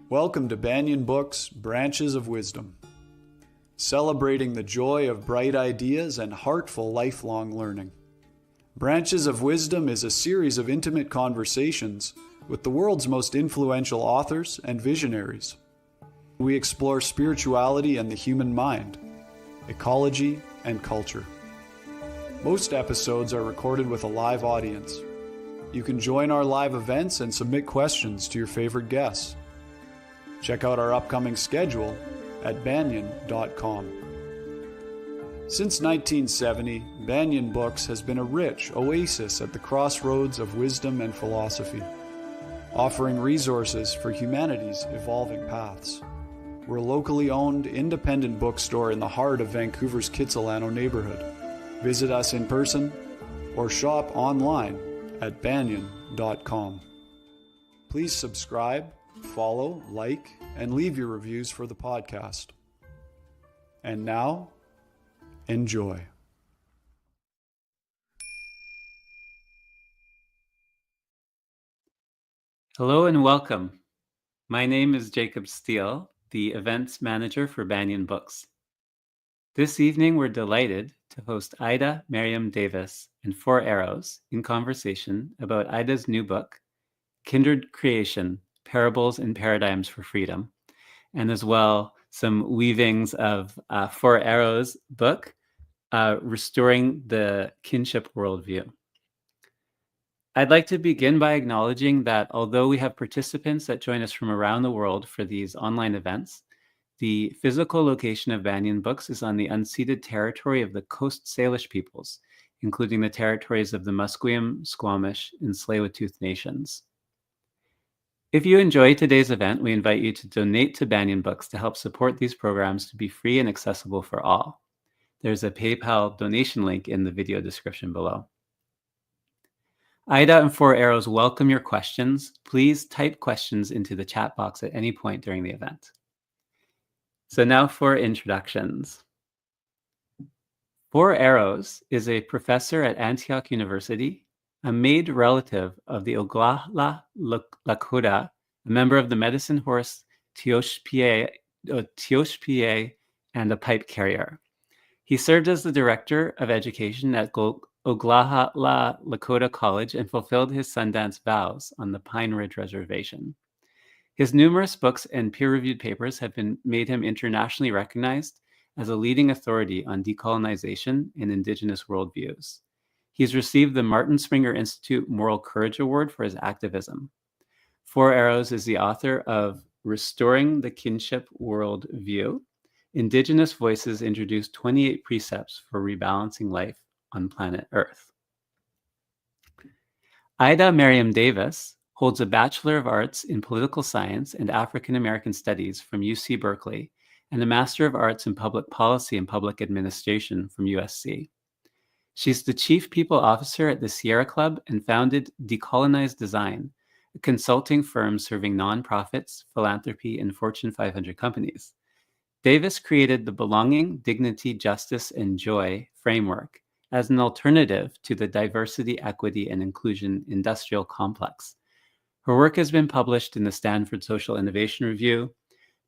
Welcome to Banyen Books, Branches of Wisdom, celebrating the joy of bright ideas and heartful lifelong learning. Branches of Wisdom is a series of intimate conversations with the world's most influential authors and visionaries. We explore spirituality and the human mind, ecology and culture. Most episodes are recorded with a live audience. You can join our live events and submit questions to your favorite guests. Check out our upcoming schedule at banyen.com. Since 1970, Banyen Books has been a rich oasis at the crossroads of wisdom and philosophy, offering resources for humanity's evolving paths. We're a locally owned, independent bookstore in the heart of Vancouver's Kitsilano neighborhood. Visit us in person or shop online at banyen.com. Please subscribe, follow, like, and leave your reviews for the podcast. And now, enjoy. Hello and welcome. My name is Jacob Steele, the events manager for Banyen Books. This evening, we're delighted to host Aida Mariam Davis and Four Arrows in conversation about Aida's new book, Kindred Creation, Parables and Paradigms for Freedom, and as well some weavings of Four Arrows' book, Restoring the Kinship Worldview. I'd like to begin by acknowledging that although we have participants that join us from around the world for these online events, the physical location of Banyen Books is on the unceded territory of the Coast Salish peoples, including the territories of the Musqueam, Squamish, and Tsleil-Waututh nations. If you enjoyed today's event, we invite you to donate to Banyen Books to help support these programs to be free and accessible for all. There's a PayPal donation link in the video description below. Aida and Four Arrows welcome your questions. Please type questions into the chat box at any point during the event. So now for introductions. Four Arrows is a professor at Antioch University, a maid relative of the Oglala Lakota, a member of the medicine horse Teoshpie, and a pipe carrier. He served as the director of education at Oglala Lakota College and fulfilled his Sundance vows on the Pine Ridge Reservation. His numerous books and peer-reviewed papers have made him internationally recognized as a leading authority on decolonization and Indigenous worldviews. He's received the Martin Springer Institute Moral Courage Award for his activism. Four Arrows is the author of Restoring the Kinship Worldview. Indigenous Voices introduce 28 precepts for rebalancing life on planet Earth. Aida Mariam Davis holds a Bachelor of Arts in Political Science and African American Studies from UC Berkeley and a Master of Arts in Public Policy and Public Administration from USC. She's the Chief People Officer at the Sierra Club and founded Decolonize Design, a consulting firm serving nonprofits, philanthropy, and Fortune 500 companies. Davis created the Belonging, Dignity, Justice, and Joy framework as an alternative to the diversity, equity, and inclusion industrial complex. Her work has been published in the Stanford Social Innovation Review,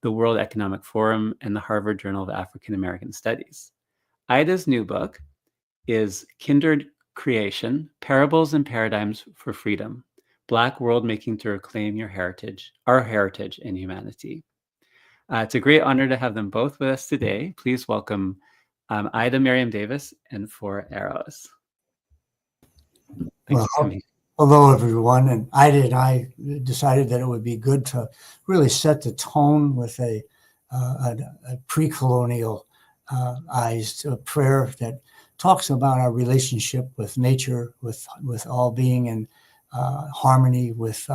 the World Economic Forum, and the Harvard Journal of African American Studies. Aida's new book is Kindred Creation, Parables and Paradigms for Freedom, Black World Making to Reclaim Your Heritage, Our Heritage and Humanity. It's a great honor to have them both with us today. Please welcome Aida Mariam Davis and Four Arrows. Thanks for coming. Hello, everyone. And Aida and I decided that it would be good to really set the tone with a pre-colonial prayer that talks about our relationship with nature, with all being in harmony with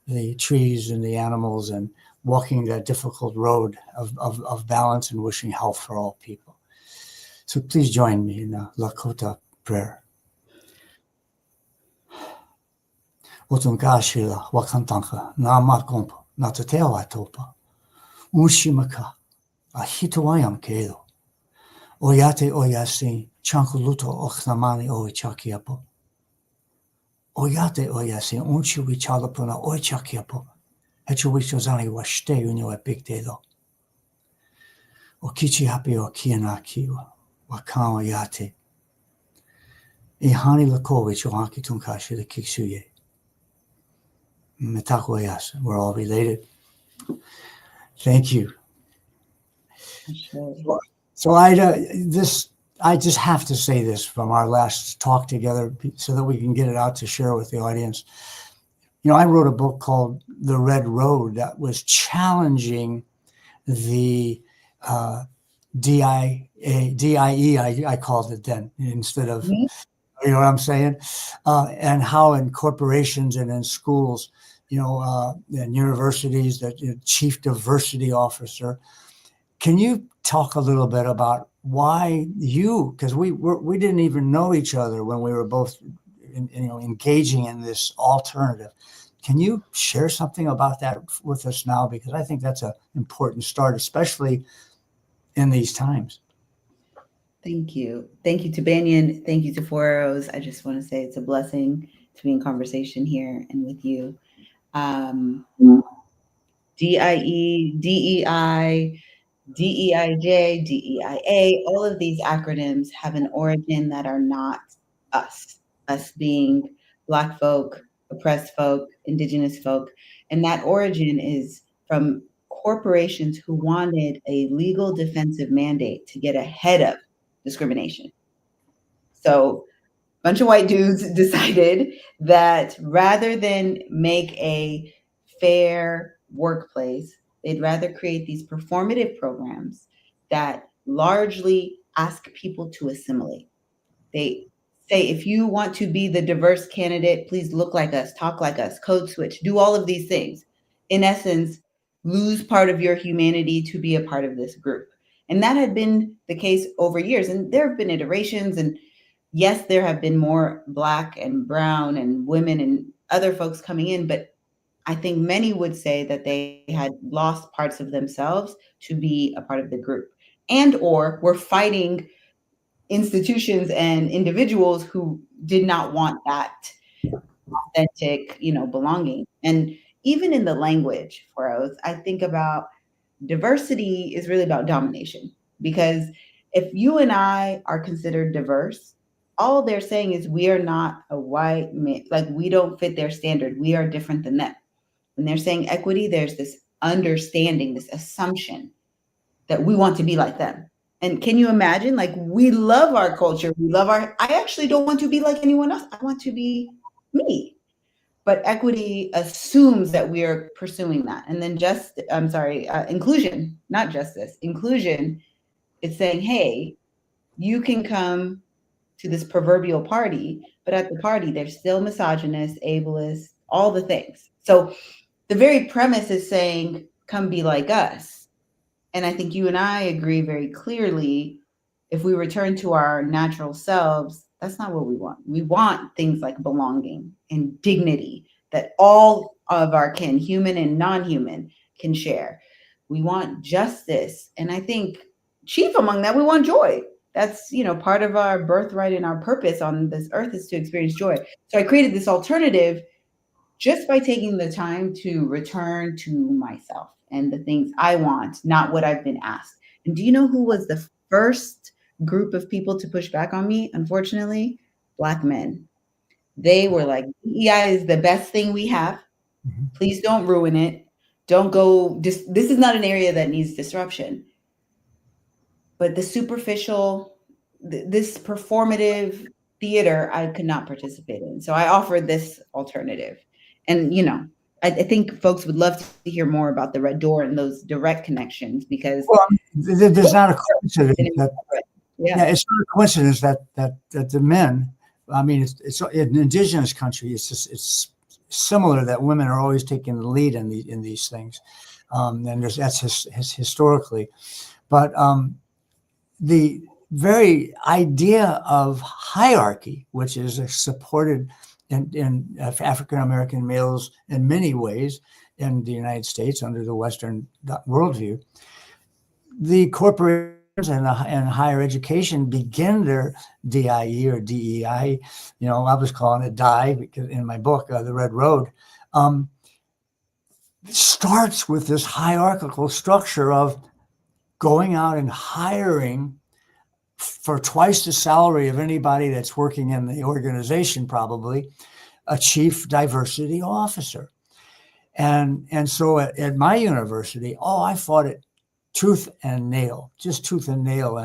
the trees and the animals, and walking that difficult road of balance and wishing health for all people. So please join me in the Lakota prayer. Otungashila wakantanka na makompa na tatewa topa ushimaka ahitawayam kedo oyate oyasi chankuluto okhnamani oichakiapo oyate oyasi unchi wichalapuna oichakiapo Hechuicho zani wa shte unyo e big dedo. O kichi hapi o kiana kiwa. Wa kawa yate. E hani lakovic o haki tunkashi the kiksuye. Metako yasa. We're all related. Thank you. Sure. So Aida, I just have to say this from our last talk together so that we can get it out to share with the audience. I wrote a book called The Red Road that was challenging the DIE, I called it then, instead of, you know what I'm saying? And how in corporations and in schools, and universities, the chief diversity officer. Can you talk a little bit about why because we didn't even know each other when we were both engaging in this alternative. Can you share something about that with us now? Because I think that's an important start, especially in these times. Thank you. Thank you to Banyen. Thank you to Four Arrows. I just want to say it's a blessing to be in conversation here and with you. DIE, DEI, DEIJ, DEIA, all of these acronyms have an origin that are not us being Black folk, oppressed folk, Indigenous folk. And that origin is from corporations who wanted a legal defensive mandate to get ahead of discrimination. So a bunch of white dudes decided that rather than make a fair workplace, they'd rather create these performative programs that largely ask people to assimilate. They say, if you want to be the diverse candidate, please look like us, talk like us, code switch, do all of these things. In essence, lose part of your humanity to be a part of this group. And that had been the case over years. And there have been iterations. And yes, there have been more Black and brown and women and other folks coming in, but I think many would say that they had lost parts of themselves to be a part of the group, and or were fighting institutions and individuals who did not want that authentic, belonging. And even in the language for oath, I think about diversity is really about domination, because if you and I are considered diverse, all they're saying is we are not a white man, like we don't fit their standard. We are different than them. When they're saying equity, there's this understanding, this assumption that we want to be like them. And can you imagine, like, we love our culture. I actually don't want to be like anyone else. I want to be me. But equity assumes that we are pursuing that. And then inclusion, not justice. Inclusion is saying, hey, you can come to this proverbial party, but at the party, they're still misogynist, ableist, all the things. So the very premise is saying, come be like us. And I think you and I agree very clearly, if we return to our natural selves, that's not what we want. We want things like belonging and dignity that all of our kin, human and non-human, can share. We want justice. And I think chief among that, we want joy. That's, part of our birthright and our purpose on this earth is to experience joy. So I created this alternative just by taking the time to return to myself and the things I want, not what I've been asked. And do you know who was the first group of people to push back on me? Unfortunately, Black men. They were like, DEI is the best thing we have. Please don't ruin it. Don't go. This is not an area that needs disruption. But the superficial, this performative theater, I could not participate in. So I offered this alternative. And, I think folks would love to hear more about the Red Door and those direct connections, because there's not a coincidence that, yeah, it's not a coincidence that the men, I mean, it's in indigenous country, it's similar that women are always taking the lead in these things, and that's historically, but the very idea of hierarchy, which is supported in African American males in many ways in the United States under the Western worldview, the corporations and higher education begin their DIE or DEI. I was calling it DIE because in my book, The Red Road. starts with this hierarchical structure of going out and hiring for twice the salary of anybody that's working in the organization, probably a chief diversity officer. And so at my university, I fought it tooth and nail, just tooth and nail.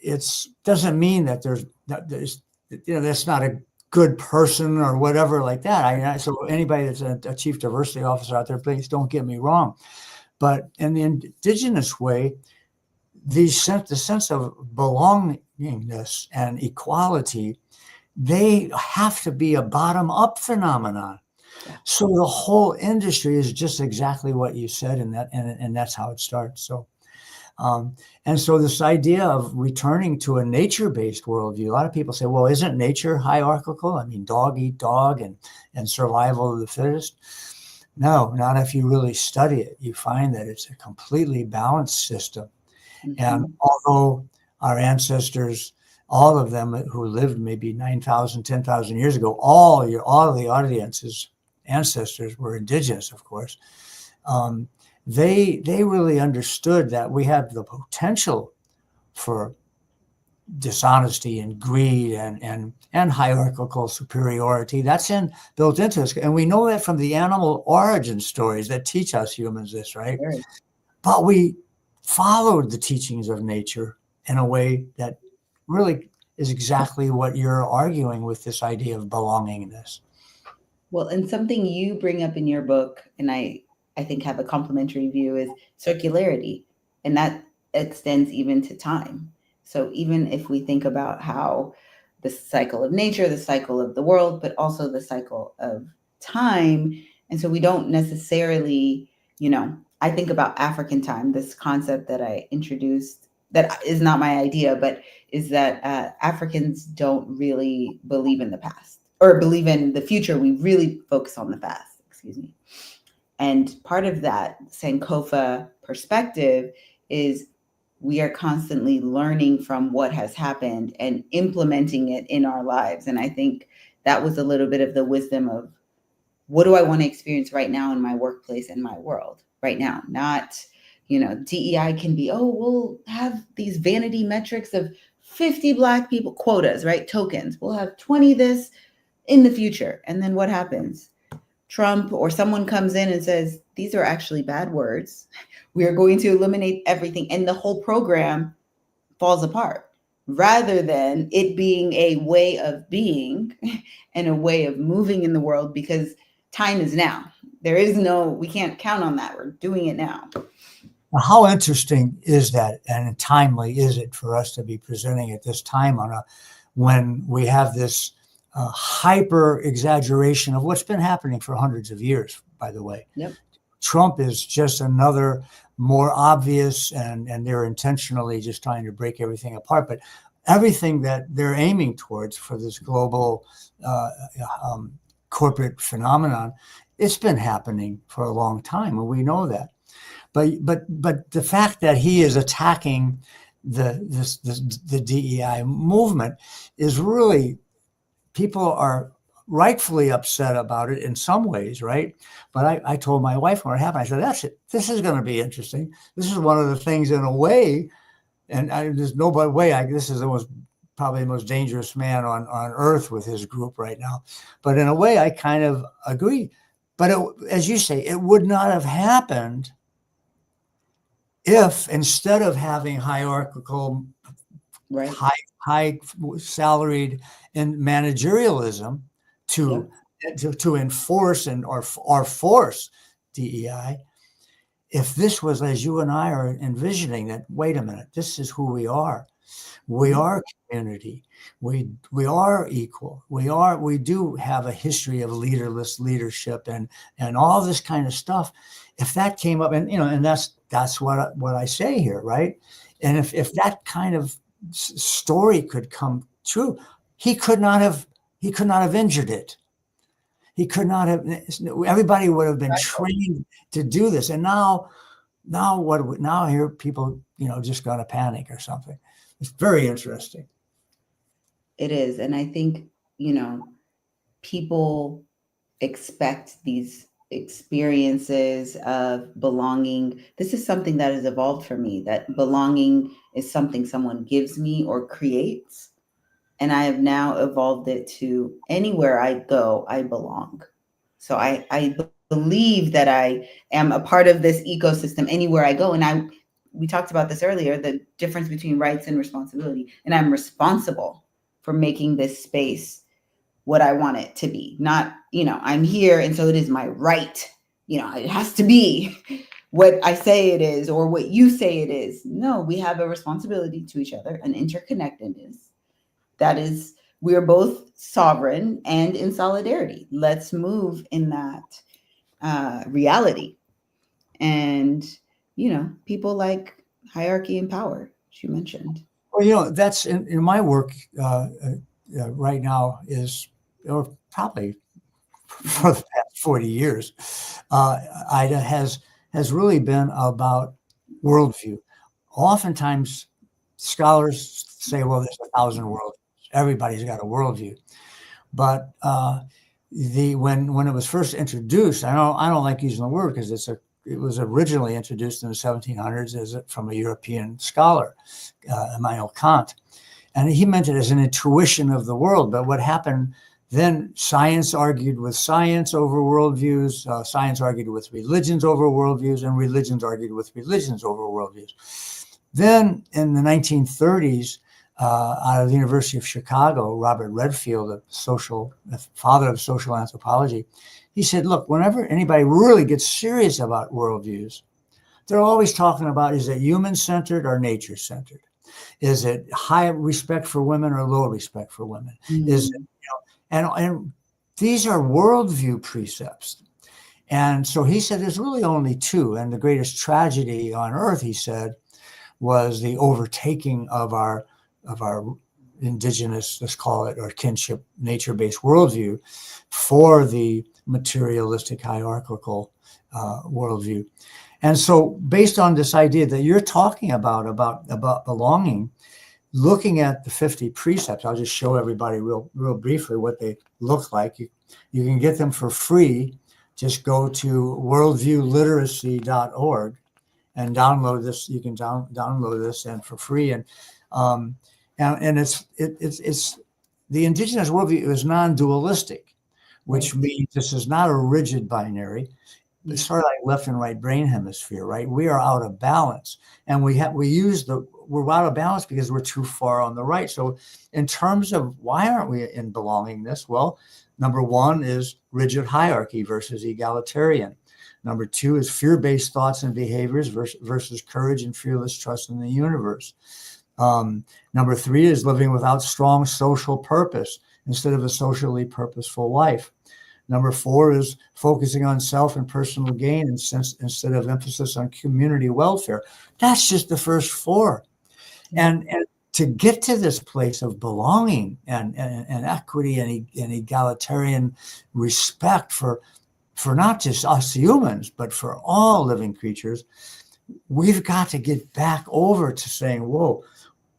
It's doesn't mean that there's that's not a good person or whatever like that. So anybody that's a chief diversity officer out there, please don't get me wrong. But in the indigenous way, the sense of belongingness and equality, they have to be a bottom-up phenomenon. So the whole industry is just exactly what you said, and that's how it starts. So, and so this idea of returning to a nature-based worldview, a lot of people say, well, isn't nature hierarchical? I mean, dog eat dog and survival of the fittest. No, not if you really study it. You find that it's a completely balanced system. Mm-hmm. And although our ancestors, all of them who lived maybe 9,000, 10,000 years ago, all the audience's ancestors were indigenous, of course. They really understood that we have the potential for dishonesty and greed and hierarchical superiority. That's built into us. And we know that from the animal origin stories that teach us humans this, right? Right. But we followed the teachings of nature in a way that really is exactly what you're arguing with, this idea of belongingness. Well, and something you bring up in your book, and I think have a complementary view, is circularity. And that extends even to time. So even if we think about how the cycle of nature, the cycle of the world, but also the cycle of time. And so we don't necessarily, I think about African time, this concept that I introduced, that is not my idea, but is that Africans don't really believe in the past or believe in the future. We really focus on the past, And part of that Sankofa perspective is we are constantly learning from what has happened and implementing it in our lives. And I think that was a little bit of the wisdom of, what do I want to experience right now in my workplace and my world right now? Not, DEI can be, we'll have these vanity metrics of 50 Black people, quotas, right? Tokens. We'll have 20 this in the future. And then what happens? Trump or someone comes in and says, these are actually bad words. We are going to eliminate everything. And the whole program falls apart, rather than it being a way of being and a way of moving in the world, because time is now. We can't count on that. We're doing it now. How interesting is that, and timely is it for us to be presenting at this time when we have this hyper exaggeration of what's been happening for hundreds of years, by the way. Yep. Trump is just another more obvious, and they're intentionally just trying to break everything apart. But everything that they're aiming towards for this global corporate phenomenon, it's been happening for a long time, and we know that. But the fact that he is attacking the DEI movement is really, people are rightfully upset about it in some ways, right? But I told my wife when it happened, I said, that's it. This is going to be interesting. This is one of the things, in a way, and there's no way, this is probably the most dangerous man on earth with his group right now. But in a way, I kind of agree. But as you say, it would not have happened if, instead of having hierarchical, right, high salaried and managerialism to enforce or force DEI, if this was, as you and I are envisioning, that, wait a minute, this is who we are. We are community. We are equal. We do have a history of leaderless leadership and all this kind of stuff. If that came up, and that's what I say here, right? And if that kind of story could come true, he could not have injured it. He could not have. Everybody would have been trained to do this, and now here people just gonna panic or something. It's very interesting. It is, and I think people expect these experiences of belonging. This is something that has evolved for me, that belonging is something someone gives me or creates. And I have now evolved it to anywhere I go, I belong. So I believe that I am a part of this ecosystem anywhere I go. And we talked about this earlier, the difference between rights and responsibility. And I'm responsible for making this space what I want it to be. Not, I'm here and so it is my right. It has to be what I say it is or what you say it is. No, we have a responsibility to each other, an interconnectedness. That is, we're both sovereign and in solidarity. Let's move in that reality. And, people like hierarchy and power, as you mentioned. Well, that's in my work right now is, or probably for the past 40 years, Aida has really been about worldview. Oftentimes, scholars say, well, there's 1,000 worldviews. Everybody's got a worldview. But when it was first introduced, I don't like using the word because it was originally introduced in the 1700s from a European scholar, Immanuel Kant. And he meant it as an intuition of the world. But what happened then, science argued with science over worldviews, science argued with religions over worldviews, and religions argued with religions over worldviews. Then in the 1930s, out of the University of Chicago, Robert Redfield, the father of social anthropology, he said, look, whenever anybody really gets serious about worldviews, they're always talking about, is it human-centered or nature-centered? Is it high respect for women or low respect for women? Mm-hmm. Is it, and these are worldview precepts. And so he said there's really only two. And the greatest tragedy on earth, he said, was the overtaking of our indigenous, let's call it, or kinship, nature-based worldview for the materialistic, hierarchical worldview. And so based on this idea that you're talking about belonging, looking at the 50 precepts, I'll just show everybody real briefly what they look like. You can get them for free. Just go to worldviewliteracy.org and download this. You can download this and for free. And it's the indigenous worldview is non-dualistic, which means this is not a rigid binary. It's sort of like left and right brain hemisphere, right? We are out of balance, and we're out of balance because we're too far on the right. So in terms of why aren't we in belongingness? Well, number one is rigid hierarchy versus egalitarian. Number two is fear-based thoughts and behaviors versus courage and fearless trust in the universe. Number three is living without strong social purpose instead of a socially purposeful life. Number four is focusing on self and personal gain instead of emphasis on community welfare. That's just the first four. And to get to this place of belonging and equity and egalitarian respect for not just us humans, but for all living creatures, we've got to get back over to saying, whoa,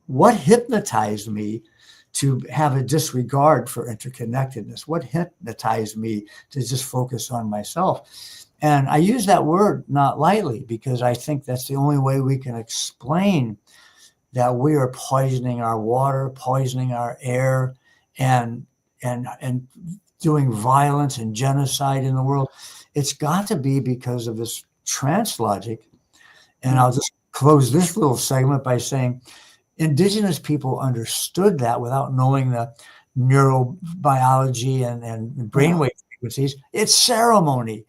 what hypnotized me to have a disregard for interconnectedness? What hypnotized me to just focus on myself? And I use that word not lightly because I think that's the only way we can explain that we are poisoning our water, poisoning our air, and doing violence and genocide in the world. It's got to be because of this trance logic. And I'll just close this little segment by saying, indigenous people understood that without knowing the neurobiology and brainwave frequencies. It's ceremony.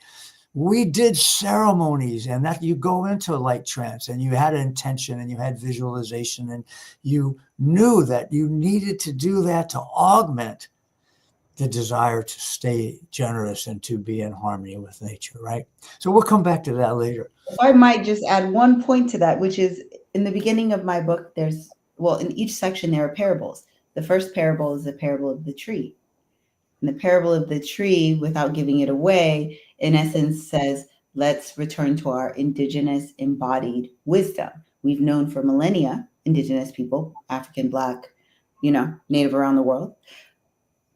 We did ceremonies, and that you go into a light trance and you had intention and you had visualization and you knew that you needed to do that to augment the desire to stay generous and to be in harmony with nature, right? So we'll come back to that later. If I might just add one point to that, which is in the beginning of my book, in each section, there are parables. The first parable is the parable of the tree. And the parable of the tree, without giving it away, in essence says, let's return to our indigenous embodied wisdom. We've known for millennia, indigenous people, African, Black, Native around the world,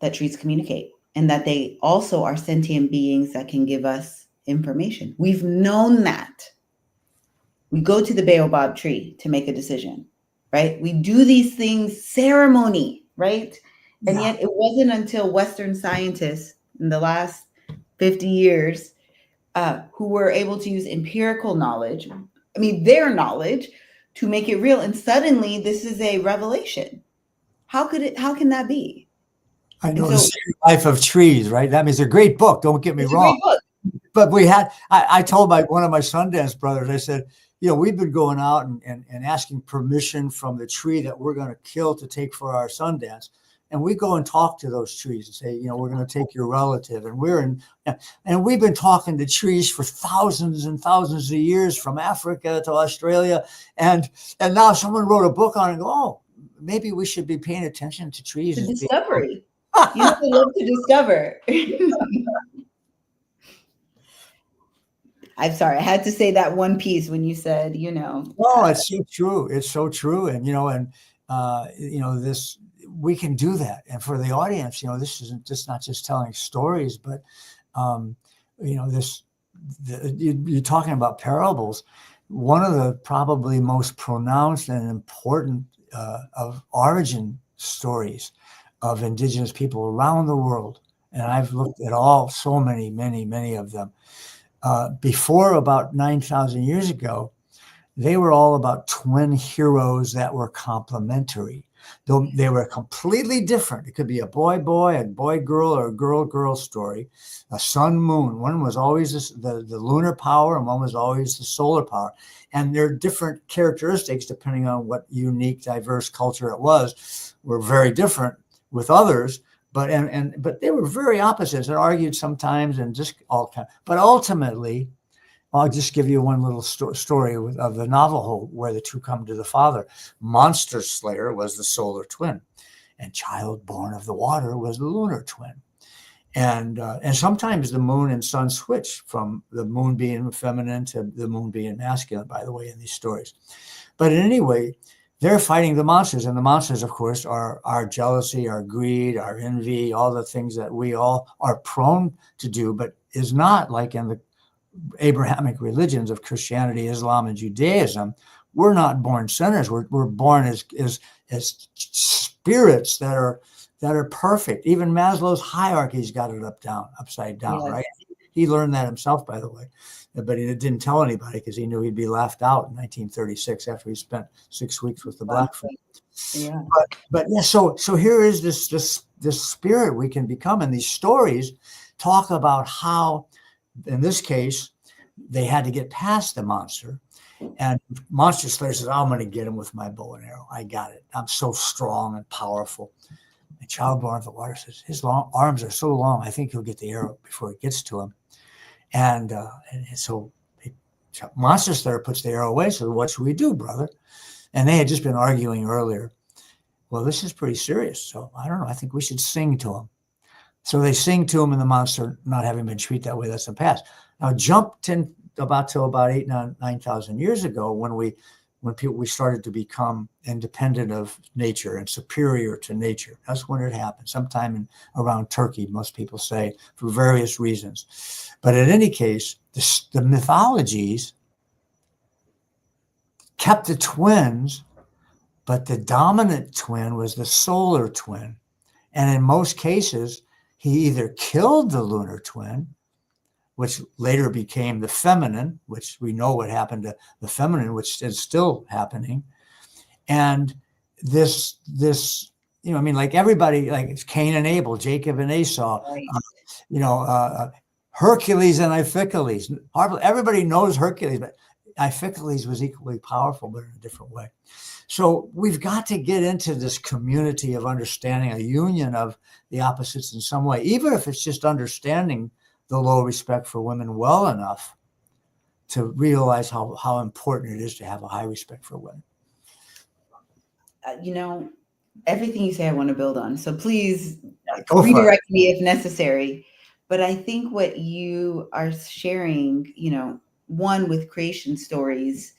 that trees communicate. and that they also are sentient beings that can give us information. We've known that. We go to the baobab tree to make a decision, right? We do these things, ceremony, right? And yet it wasn't until Western scientists in the last 50 years who were able to use empirical knowledge, I mean, their knowledge, to make it real. And suddenly this is a revelation. How can that be? I know, And The so Secret Life of Trees, right? That means a great book. Don't get me it's a wrong. great book. But I told one of my Sundance brothers, I said, we've been going out and asking permission from the tree that we're going to kill to take for our Sundance. And we go and talk to those trees and say, we're going to take your relative. And we've been talking to trees for thousands and thousands of years, from Africa to Australia. And now someone wrote a book on it and go, oh, maybe we should be paying attention to trees. To discovery. They love to discover. I'm sorry, I had to say that one piece when you said, No, it's so true. It's so true. And, this, we can do that. And for the audience, this isn't just not just telling stories, but, you're talking about parables. One of the probably most pronounced and important of origin stories of indigenous people around the world. And I've looked at many of them. Before about 9,000 years ago, they were all about twin heroes that were complementary. Though they were completely different. It could be a boy-boy, a boy-girl, or a girl-girl story. A sun-moon. One was always the lunar power, and one was always the solar power. And their different characteristics, depending on what unique, diverse culture it was, were very different with others. But they were very opposites and argued sometimes, and just all kind. But ultimately, I'll just give you one little story of the Navajo where the two come to the father. Monster Slayer was the solar twin, and Child Born of the Water was the lunar twin. And sometimes the moon and sun switch from the moon being feminine to the moon being masculine, by the way, in these stories. But anyway, they're fighting the monsters, and the monsters, of course, are our jealousy, our greed, our envy, all the things that we all are prone to do, but is not like in the Abrahamic religions of Christianity, Islam, and Judaism. We're not born sinners. We're born as spirits that are perfect. Even Maslow's hierarchy's got it upside down, yes. Right? He learned that himself, by the way, but he didn't tell anybody because he knew he'd be laughed out in 1936 after he spent 6 weeks with the Blackfoot. Yeah. But yeah, so here is this spirit we can become, and these stories talk about how, in this case, they had to get past the monster. And Monster Slayer says, I'm going to get him with my bow and arrow. I got it. I'm so strong and powerful. And Child Born of the Water says, his arms are so long, I think he'll get the arrow before it gets to him. And so Monster Slayer puts the arrow away. So what should we do, brother? And they had just been arguing earlier. Well, this is pretty serious. So I don't know. I think we should sing to him. So they sing to him, and the monster, not having been treated that way, that's the past. Now jump to about 9,000 years ago, when we started to become independent of nature and superior to nature. That's when it happened, sometime around Turkey, most people say, for various reasons. But in any case, the mythologies kept the twins, but the dominant twin was the solar twin. And in most cases, he either killed the lunar twin, which later became the feminine, which we know what happened to the feminine, which is still happening. And this, like everybody, like it's Cain and Abel, Jacob and Esau, right. Hercules and Iphicles. Everybody knows Hercules, but Iphicles was equally powerful, but in a different way. So we've got to get into this community of understanding, a union of the opposites in some way, even if it's just understanding the low respect for women well enough to realize how important it is to have a high respect for women. Everything you say I want to build on. So please redirect me if necessary. But I think what you are sharing, one, with creation stories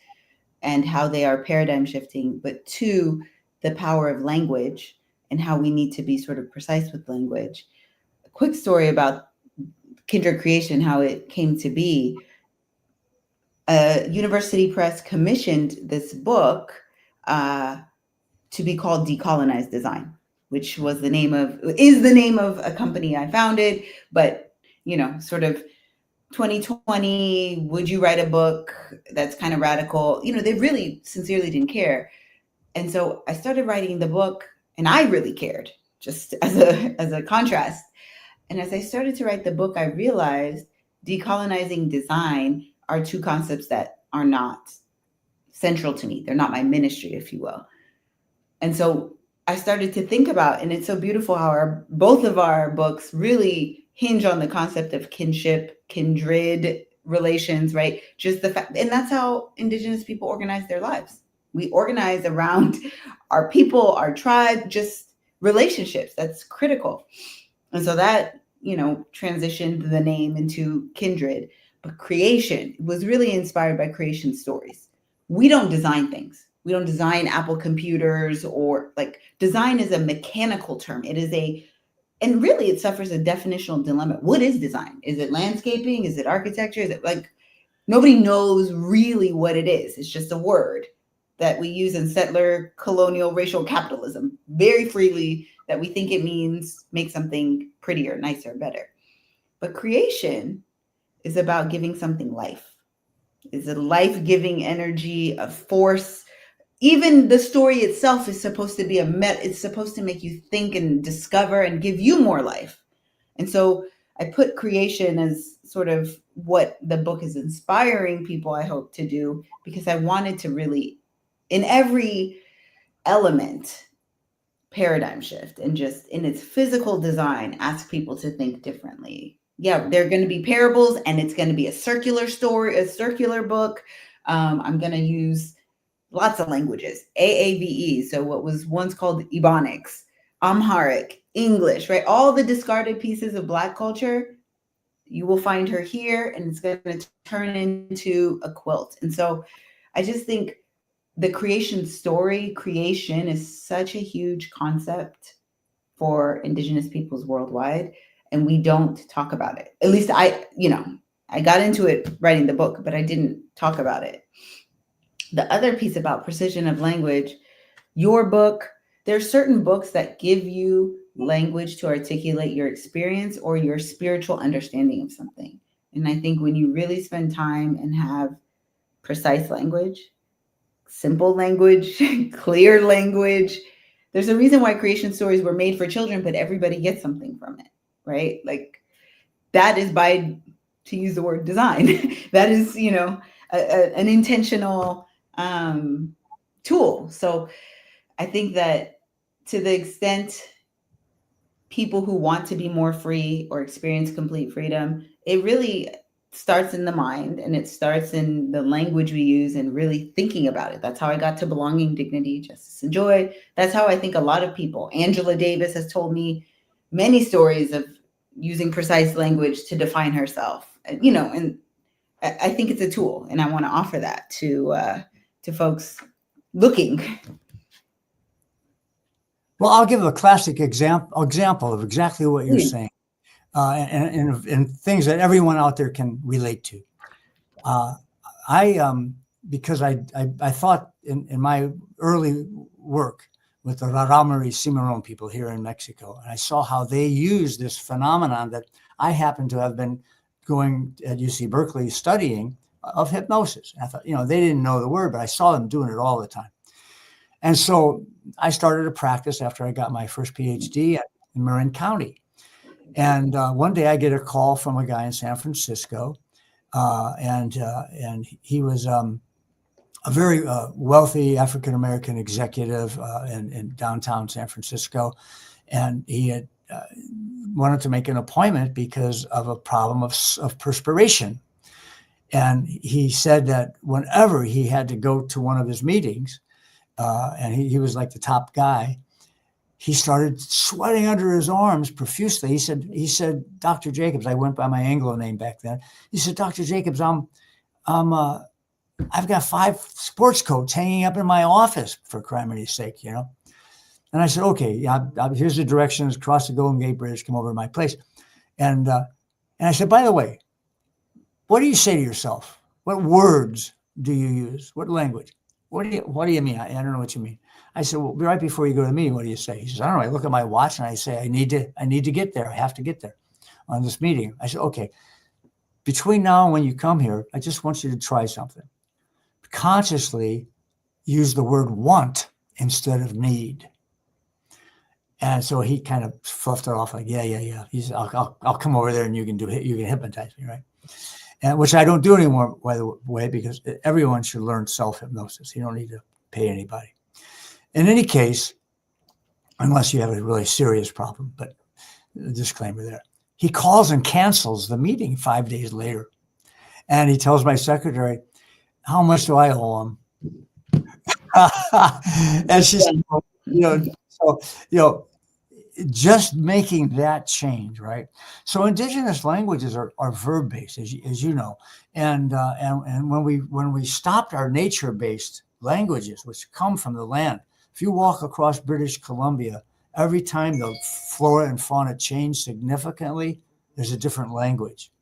and how they are paradigm shifting, but two, the power of language and how we need to be sort of precise with language. quick story about Kindred Creation, how it came to be. University Press commissioned this book to be called Decolonized Design, which is the name of a company I founded, but sort of 2020, would you write a book that's kind of radical? They really sincerely didn't care. And so I started writing the book, and I really cared, just as a contrast. And as I started to write the book, I realized decolonizing design are two concepts that are not central to me. They're not my ministry, if you will. And so I started to think about, and it's so beautiful how both of our books really hinge on the concept of kinship, kindred relations, right? Just the fact, and that's how Indigenous people organize their lives. We organize around our people, our tribe, just relationships. That's critical. And so that, transitioned the name into Kindred. But creation was really inspired by creation stories. We don't design things. We don't design Apple computers, or design is a mechanical term. And really it suffers a definitional dilemma. What is design? Is it landscaping? Is it architecture? Is it nobody knows really what it is. It's just a word that we use in settler, colonial, racial capitalism very freely, that we think it means make something prettier, nicer, better. But creation is about giving something life. It's a life-giving energy, a force. Even the story itself is supposed to be it's supposed to make you think and discover and give you more life. And so I put creation as sort of what the book is inspiring people, I hope, to do, because I wanted to really, in every element, paradigm shift, and just in its physical design, ask people to think differently. Yeah, they're going to be parables, and it's going to be a circular story, a circular book. I'm going to use lots of languages, AAVE, so what was once called Ebonics, Amharic, English, right? All the discarded pieces of Black culture, you will find her here, and it's going to turn into a quilt. And so I just think the creation story, creation is such a huge concept for Indigenous peoples worldwide, and we don't talk about it. At least I got into it writing the book, but I didn't talk about it. The other piece about precision of language, your book, there's certain books that give you language to articulate your experience or your spiritual understanding of something. And I think when you really spend time and have precise language, simple language, clear language, there's a reason why creation stories were made for children, but everybody gets something from it, right? That is to use the word design, that is, an intentional tool. So I think that to the extent people who want to be more free or experience complete freedom, it really starts in the mind, and it starts in the language we use and really thinking about it. That's how I got to belonging, dignity, justice, and joy. That's how I think a lot of people, Angela Davis has told me many stories of using precise language to define herself, and I think it's a tool, and I want to offer that to folks looking. Well, I'll give a classic example of exactly what you're saying, and things that everyone out there can relate to. Because I thought in my early work with the Raramuri Cimarron people here in Mexico, and I saw how they use this phenomenon that I happen to have been going at UC Berkeley studying, of hypnosis. I thought, they didn't know the word, but I saw them doing it all the time. And so I started to practice after I got my first PhD in Marin County. And one day I get a call from a guy in San Francisco, and he was a very wealthy African-American executive in downtown San Francisco. And he had wanted to make an appointment because of a problem of perspiration. And he said that whenever he had to go to one of his meetings, and he was like the top guy, he started sweating under his arms profusely. He said, Dr. Jacobs, I went by my Anglo name back then. He said, Dr. Jacobs, I've got 5 sports coats hanging up in my office, for crimity's sake, And I said, okay, here's the directions, cross the Golden Gate Bridge, come over to my place. And I said, by the way, what do you say to yourself? What words do you use? What language? What do you mean? I don't know what you mean. I said, well, right before you go to the meeting, what do you say? He says, I don't know. I look at my watch and I say, I need to get there. I have to get there on this meeting. I said, okay, between now and when you come here, I just want you to try something. Consciously use the word want instead of need. And so he kind of fluffed it off like, yeah. He said, I'll come over there and you can hypnotize me, right? And which I don't do anymore, by the way, because everyone should learn self-hypnosis. You don't need to pay anybody. In any case, unless you have a really serious problem, but a disclaimer there. He calls and cancels the meeting 5 days later. And he tells my secretary, how much do I owe him? And she said, just making that change, right? So indigenous languages are verb-based, as you know, and when we stopped our nature-based languages, which come from the land, if you walk across British Columbia, every time the flora and fauna change significantly, there's a different language.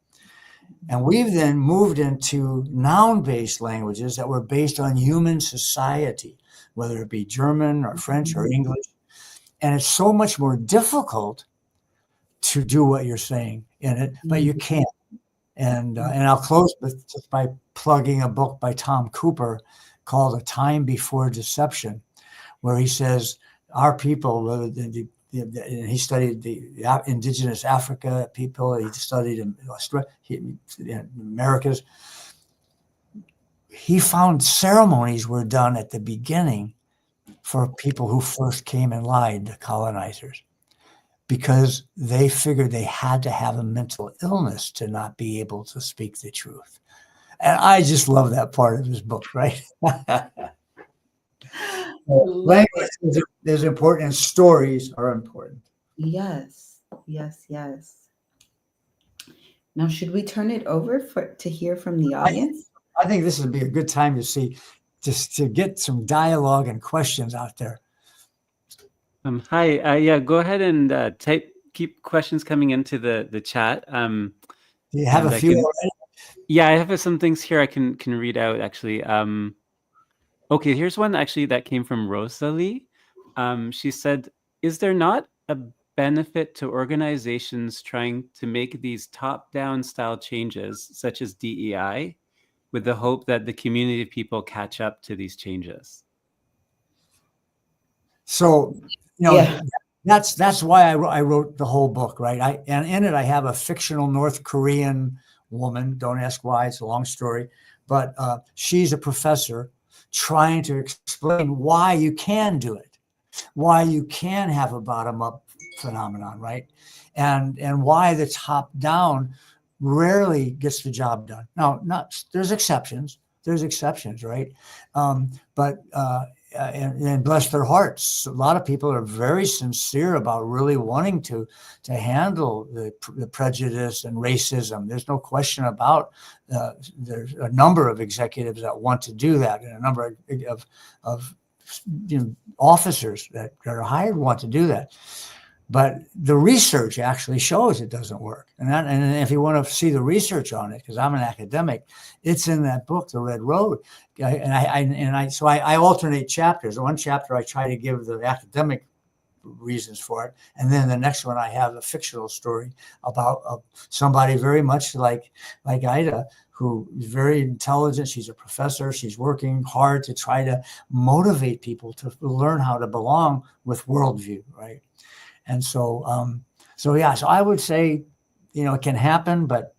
And we've then moved into noun-based languages that were based on human society, whether it be German or French or English. And it's so much more difficult to do what you're saying in it, but you can. And I'll close just by plugging a book by Tom Cooper called A Time Before Deception, where he says our people, and he studied the indigenous Africa people, he studied in Australia, Americas. He found ceremonies were done at the beginning for people who first came and lied, the colonizers, because they figured they had to have a mental illness to not be able to speak the truth. And I just love that part of his book, right? Language is important and stories are important. Yes. Now, should we turn it over to hear from the audience? I think this would be a good time to see, just to get some dialogue and questions out there. Hi, yeah, go ahead and keep questions coming into the chat. Do you have a few already? Yeah, I have some things here I can read out, actually. Okay, here's one actually that came from Rosalie. She said, is there not a benefit to organizations trying to make these top-down style changes, such as DEI, with the hope that the community of people catch up to these changes? So, that's why I wrote the whole book, right? And in it, I have a fictional North Korean woman. Don't ask why, it's a long story. But she's a professor trying to explain why you can do it, why you can have a bottom-up phenomenon, right? And why the top-down rarely gets the job done. Now, there's exceptions, right? And bless their hearts, a lot of people are very sincere about really wanting to handle the prejudice and racism. There's no question about there's a number of executives that want to do that, and a number of officers that are hired want to do that. But the research actually shows it doesn't work. And if you want to see the research on it, because I'm an academic, it's in that book, The Red Road. So I alternate chapters. One chapter I try to give the academic reasons for it, and then the next one I have a fictional story about somebody very much like Aida, who is very intelligent. She's a professor. She's working hard to try to motivate people to learn how to belong with worldview, right? And so I would say, it can happen, but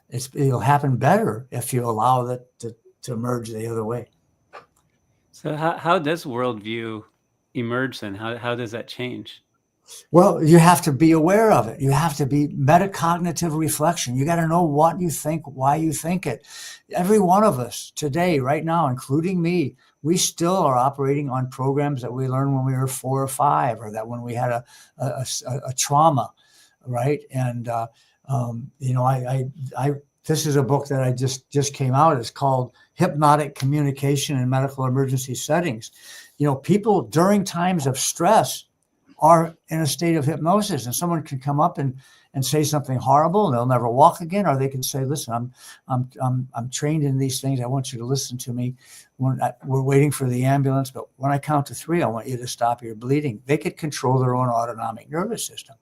it'll happen better if you allow that to emerge the other way. So how does worldview emerge then? How does that change? Well, you have to be aware of it. You have to be metacognitive reflection. You got to know what you think, why you think it. Every one of us today, right now, including me, we still are operating on programs that we learned when we were 4 or 5, or that when we had a trauma, right? And this is a book that I just came out. It's called Hypnotic Communication in Medical Emergency Settings. People during times of stress are in a state of hypnosis, and someone can come up and say something horrible, and they'll never walk again, or they can say, "Listen, I'm trained in these things. I want you to listen to me. We're waiting for the ambulance, but when I count to 3, I want you to stop your bleeding." They could control their own autonomic nervous system,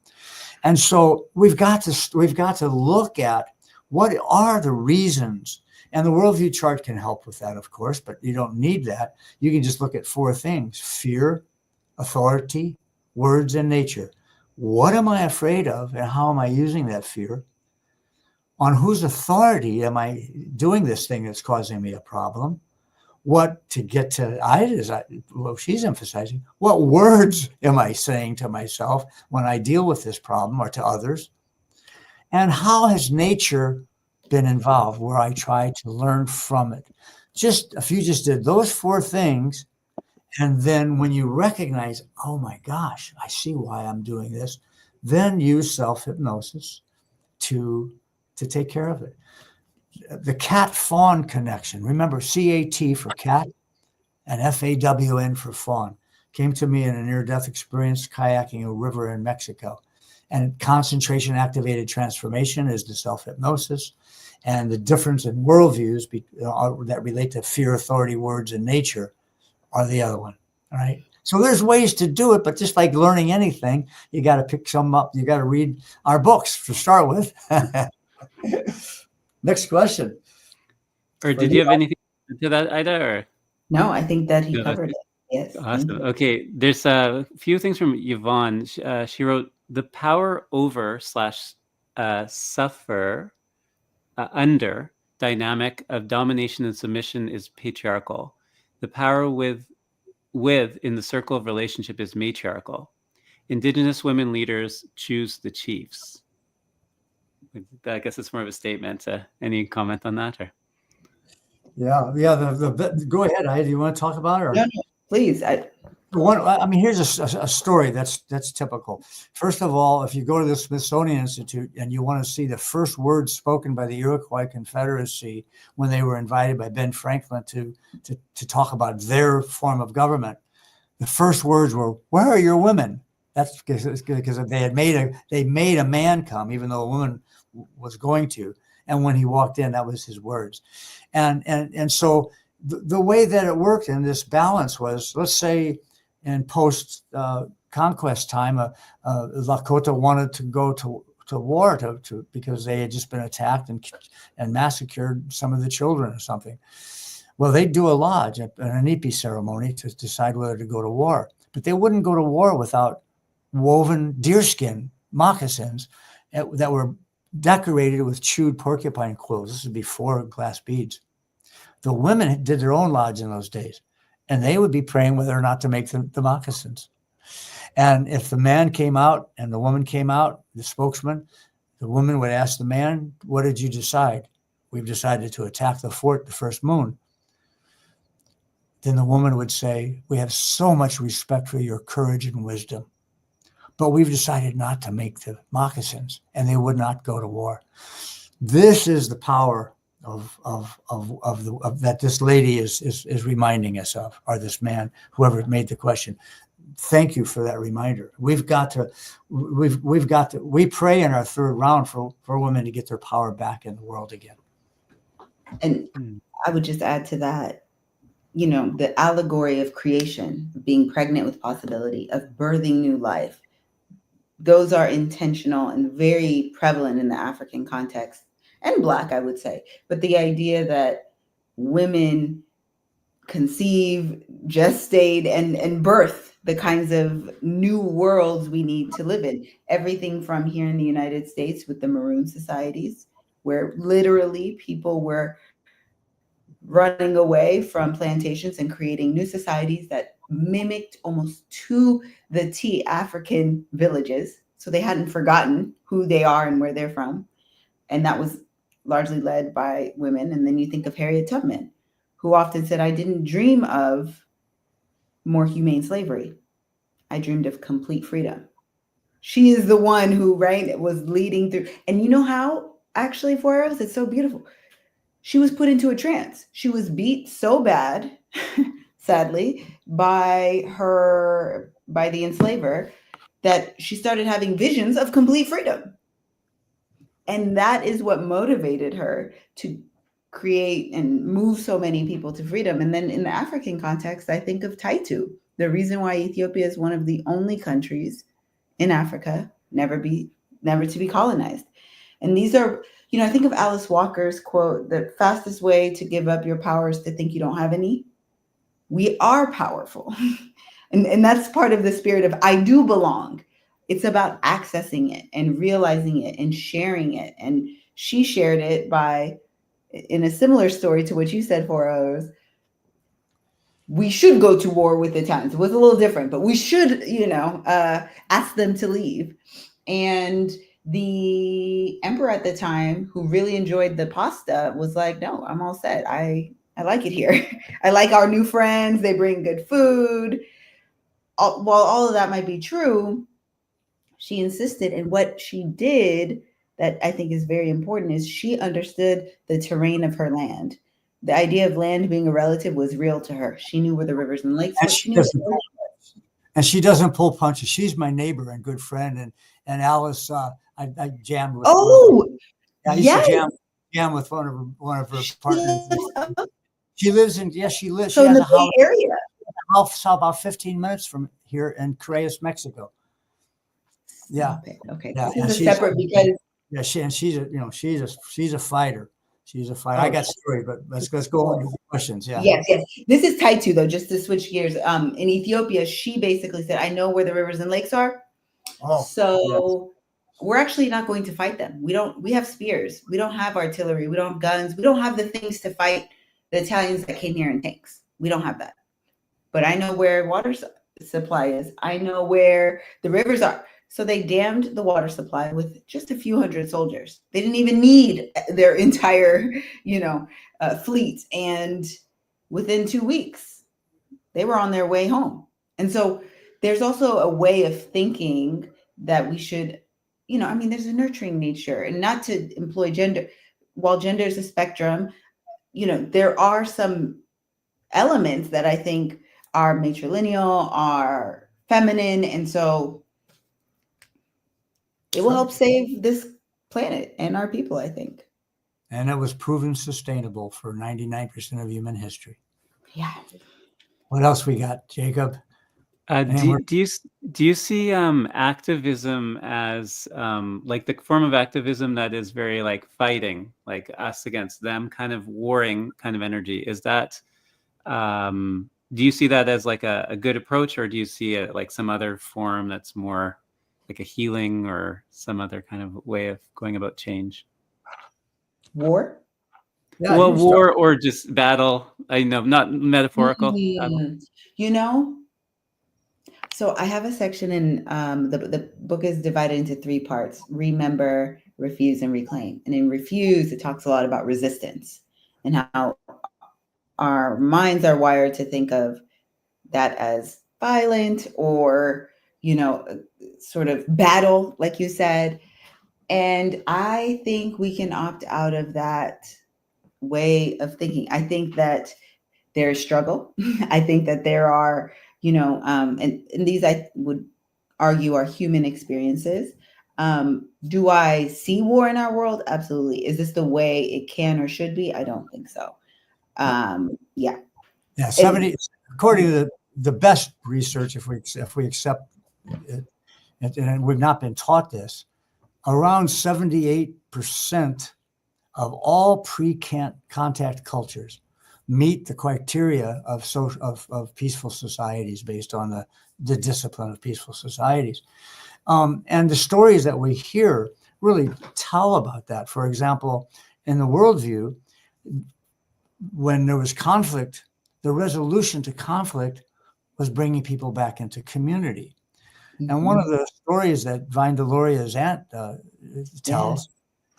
and so we've got to look at what are the reasons. And the worldview chart can help with that, of course, but you don't need that. You can just look at 4 things: fear, authority, words, and nature. What am I afraid of, and how am I using that fear? On whose authority am I doing this thing that's causing me a problem? What, to get to Aida's, she's emphasizing, what words am I saying to myself when I deal with this problem, or to others? And how has nature been involved, where I try to learn from it? If you just did those 4 things, and then when you recognize, oh my gosh, I see why I'm doing this, then use self-hypnosis to take care of it. The cat-fawn connection, remember CAT for cat and FAWN for fawn, came to me in a near-death experience kayaking a river in Mexico. And concentration-activated transformation is the self-hypnosis. And the difference in worldviews that relate to fear, authority, words, and nature are the other one, all right? So there's ways to do it, but just like learning anything, you got to pick some up. You got to read our books to start with. Next question. Or did you have anything to that, Aida? Or No, I think that he No, covered it. Yes. awesome. Okay, there's a few things from Yvonne. She wrote, the power over / suffer under dynamic of domination and submission is patriarchal. The power with in the circle of relationship is matriarchal. Indigenous women leaders choose the chiefs. I guess it's more of a statement. Any comment on that? Or? Yeah. Go ahead, Aida. Do you want to talk about it? Or? No, please. Here's a story that's typical. First of all, if you go to the Smithsonian Institute and you want to see the first words spoken by the Iroquois Confederacy when they were invited by Ben Franklin to talk about their form of government, the first words were, "Where are your women?" That's because they made a man come, even though a woman was going to. And when he walked in, that was his words. And so the way that it worked in this balance was, let's say in post conquest time, Lakota wanted to go to war because they had just been attacked and massacred some of the children or something. Well, they'd do a lodge, an inipi ceremony, to decide whether to go to war. But they wouldn't go to war without woven deerskin moccasins that were decorated with chewed porcupine quills. This would be 4 glass beads. The women did their own lodge in those days, and they would be praying whether or not to make the moccasins. And if the man came out and the woman came out, the spokesman, the woman would ask the man, "What did you decide?" "We've decided to attack the fort the first moon." Then the woman would say, "We have so much respect for your courage and wisdom, but we've decided not to make the moccasins," and they would not go to war. This is the power of that this lady is reminding us of, or this man, whoever made the question. Thank you for that reminder. We pray in our 3rd round for women to get their power back in the world again. And I would just add to that, the allegory of creation, being pregnant with possibility, of birthing new life. Those are intentional and very prevalent in the African context, and Black, I would say. But the idea that women conceive, gestate, and birth the kinds of new worlds we need to live in. Everything from here in the United States with the Maroon societies, where literally people were running away from plantations and creating new societies that mimicked almost to the T African villages. So they hadn't forgotten who they are and where they're from. And that was largely led by women. And then you think of Harriet Tubman, who often said, "I didn't dream of more humane slavery. I dreamed of complete freedom." She is the one who, was leading through. And you know how, actually, for us, it's so beautiful. She was put into a trance. She was beat so bad, sadly, by the enslaver, that she started having visions of complete freedom. And that is what motivated her to create and move so many people to freedom. And then in the African context, I think of Taitu, the reason why Ethiopia is one of the only countries in Africa never to be colonized. And these are, I think of Alice Walker's quote, the fastest way to give up your power is to think you don't have any. We are powerful. and that's part of the spirit of I do belong. It's about accessing it and realizing it and sharing it. And she shared it by, in a similar story to what you said, Foros, we should go to war with the Italians. It was a little different, but we should, ask them to leave. And the emperor at the time, who really enjoyed the pasta, was like, no, I'm all set. I like it here. I like our new friends. They bring good food. While all of that might be true, she insisted. And what she did that I think is very important is she understood the terrain of her land. The idea of land being a relative was real to her. She knew where the rivers and lakes were. And she doesn't pull punches. She's my neighbor and good friend. And Alice, I jammed with. I used to jam with one of her partners. She lives. So she has in a the house area. About 15 minutes from here in Correas, Mexico. Yeah. Okay. Yeah. This is separate because. Yeah, she's a fighter. She's a fighter. I got story, but let's go on to the questions. Yeah. Yes. This is Taitu, though, just to switch gears. In Ethiopia, she basically said, I know where the rivers and lakes are. We're actually not going to fight them. We have spears. We don't have artillery. We don't have guns. We don't have the things to fight the Italians that came here in tanks. We don't have that. But I know where water supply is. I know where the rivers are. So they dammed the water supply with just a few hundred soldiers. They didn't even need their entire, fleet. And within 2 weeks, they were on their way home. And so there's also a way of thinking that we should, there's a nurturing nature, and not to employ gender. While gender is a spectrum, there are some elements that I think are matrilineal, are feminine. And so it will help save this planet and our people, I think. And it was proven sustainable for 99% of human history. Yeah. What else we got, Jacob? Do you see activism as like the form of activism that is very like fighting, like us against them, kind of warring kind of energy? Is that do you see that as like a good approach, or do you see it like some other form that's more like a healing or some other kind of way of going about change? War? Yeah, well, war or just battle. I know, not metaphorical. So I have a section in the book is divided into 3 parts: remember, refuse, and reclaim. And in refuse, it talks a lot about resistance and how our minds are wired to think of that as violent or, sort of battle, like you said. And I think we can opt out of that way of thinking. I think that there's struggle. I think that there are, and these I would argue are human experiences. Do I see war in our world? Absolutely. Is this the way it can or should be? I don't think so. Yeah. 70, according to the best research, if we accept it, and we've not been taught this, around 78% of all pre-contact cultures meet the criteria of peaceful societies based on the discipline of peaceful societies. And the stories that we hear really tell about that. For example, in the worldview, when there was conflict, the resolution to conflict was bringing people back into community. Mm-hmm. And one of the stories that Vine Deloria's aunt tells,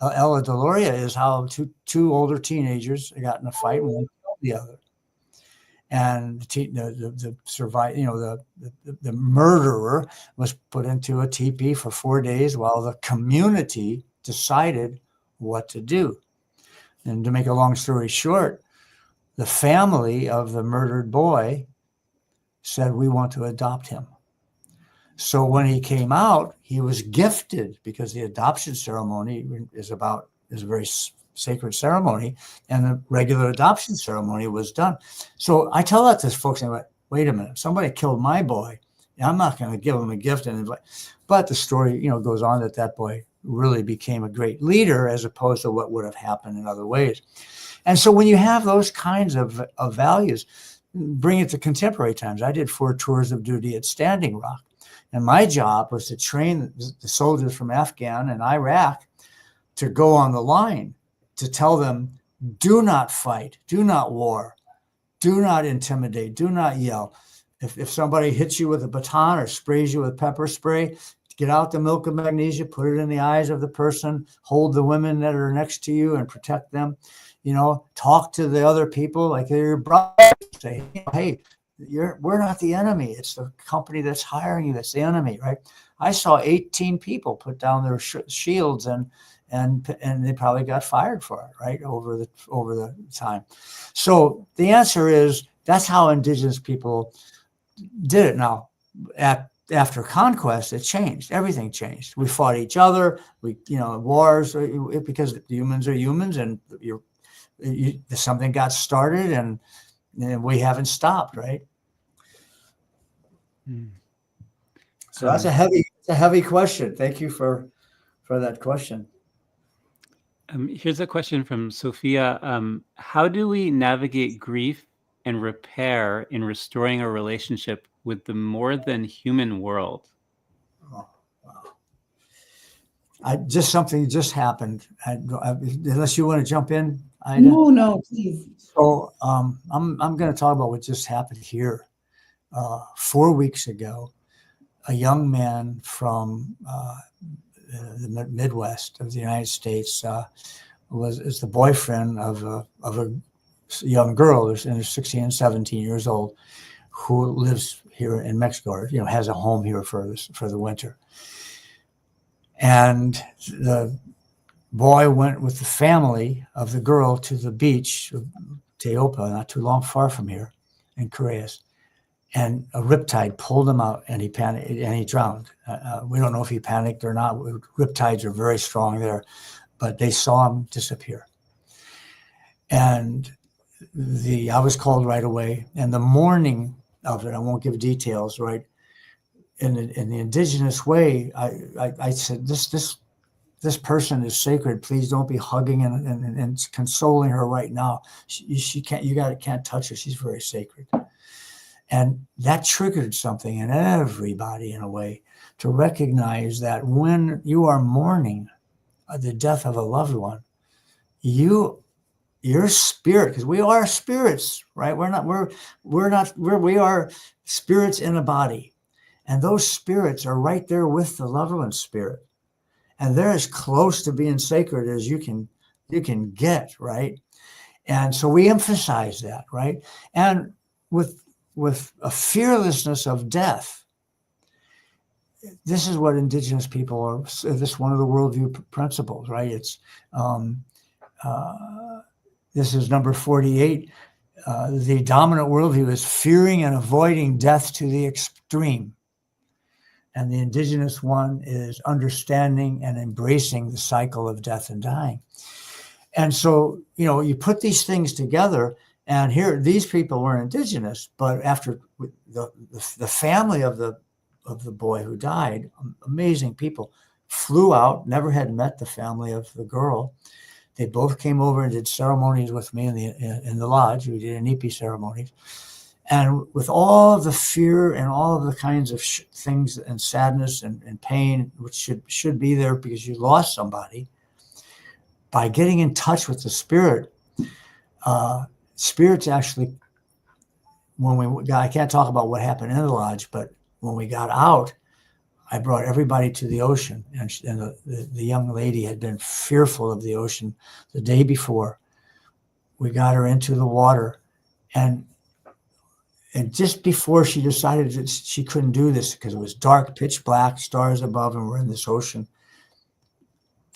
Ella Deloria, is how two older teenagers got in a fight and one killed the other. And the murderer was put into a teepee for 4 days while the community decided what to do. And to make a long story short, the family of the murdered boy said, "We want to adopt him." So when he came out, he was gifted, because the adoption ceremony is a very sacred ceremony, and the regular adoption ceremony was done. So I tell that to folks, and I went, wait a minute, somebody killed my boy. I'm not going to give him a gift. But the story, goes on that boy really became a great leader, as opposed to what would have happened in other ways. And so when you have those kinds of values, bring it to contemporary times. I did 4 tours of duty at Standing Rock. And my job was to train the soldiers from Afghan and Iraq to go on the line, to tell them, do not fight, do not war, do not intimidate, do not yell. If somebody hits you with a baton or sprays you with pepper spray, get out the milk of magnesia, put it in the eyes of the person, hold the women that are next to you and protect them. Talk to the other people like they're your brother. Say, hey, we're not the enemy. It's the company that's hiring you that's the enemy, right? I saw 18 people put down their shields and they probably got fired for it, right, over the time. So the answer is, that's how indigenous people did it. Now, after conquest, it changed. Everything changed. We fought each other. Wars, because humans are humans, and something got started, and we haven't stopped, right? So that's a heavy question. Thank you for that question. Here's a question from Sophia. How do we navigate grief and repair in restoring a relationship with the more than human world? Oh, wow. Something just happened. Unless you want to jump in, Aida? No, please. So I'm going to talk about what just happened here. 4 weeks ago, a young man from the Midwest of the United States is the boyfriend of a young girl who's 16 and 17 years old, who lives here in Mexico, or, has a home here for the winter. And the boy went with the family of the girl to the beach, Teopa, not too far from here, in Correas. And a riptide pulled him out, and he panicked, and he drowned. We don't know if he panicked or not. Riptides are very strong there, but they saw him disappear. And I was called right away. And the morning of it, I won't give details, right? In the indigenous way, I said, this person is sacred. Please don't be hugging and consoling her right now. She can't touch her. She's very sacred. And that triggered something in everybody, in a way, to recognize that when you are mourning the death of a loved one, your spirit, because we are spirits, right? We are spirits in a body, and those spirits are right there with the loved one's spirit, and they're as close to being sacred as you can get, right? And so we emphasize that, right? And with a fearlessness of death. This is what indigenous people are. This is one of the worldview principles, right? It's this is number 48. The dominant worldview is fearing and avoiding death to the extreme, and the indigenous one is understanding and embracing the cycle of death and dying. And so, you put these things together. And here, these people were indigenous, but after the family of the boy who died, amazing people, flew out, never had met the family of the girl. They both came over and did ceremonies with me in the lodge. We did Inipi ceremonies. And with all of the fear and all of the kinds of things and sadness and pain, which should be there because you lost somebody, by getting in touch with the spirit, spirits actually, I can't talk about what happened in the lodge, but when we got out, I brought everybody to the ocean, and the young lady had been fearful of the ocean the day before. We got her into the water, and just before she decided that she couldn't do this because it was dark, pitch black, stars above, and we're in this ocean,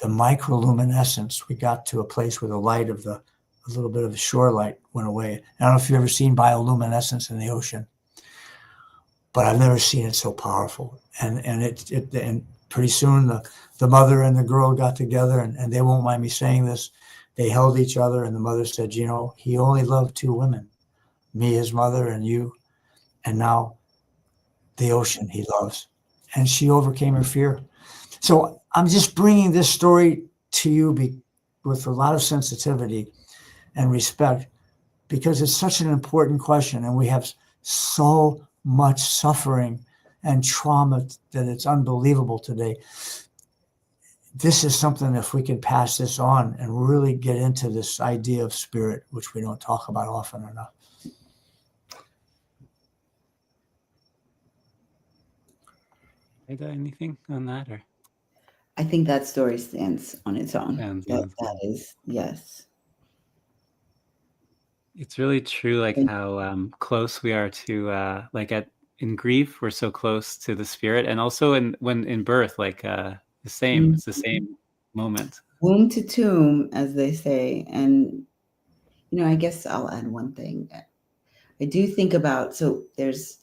the microluminescence, we got to a place where the light of a little bit of the shore light went away. I don't know if you've ever seen bioluminescence in the ocean. but I've never seen it so powerful. And pretty soon the mother and the girl got together, and they won't mind me saying this. They held each other, and the mother said, he only loved two women, me, his mother, and you. And now the ocean he loves. And she overcame her fear. So I'm just bringing this story to you with a lot of sensitivity and respect, because it's such an important question, and we have so much suffering and trauma that it's unbelievable today. This is something, if we can pass this on and really get into this idea of spirit, which we don't talk about often enough. Aida, anything on that? Or I think that story stands on its own. That is, yes. It's really true, like how close we are to in grief, we're so close to the spirit, and also in birth, like the same. Mm-hmm. It's the same moment. Womb to tomb, as they say. And I guess I'll add one thing. I do think about, so there's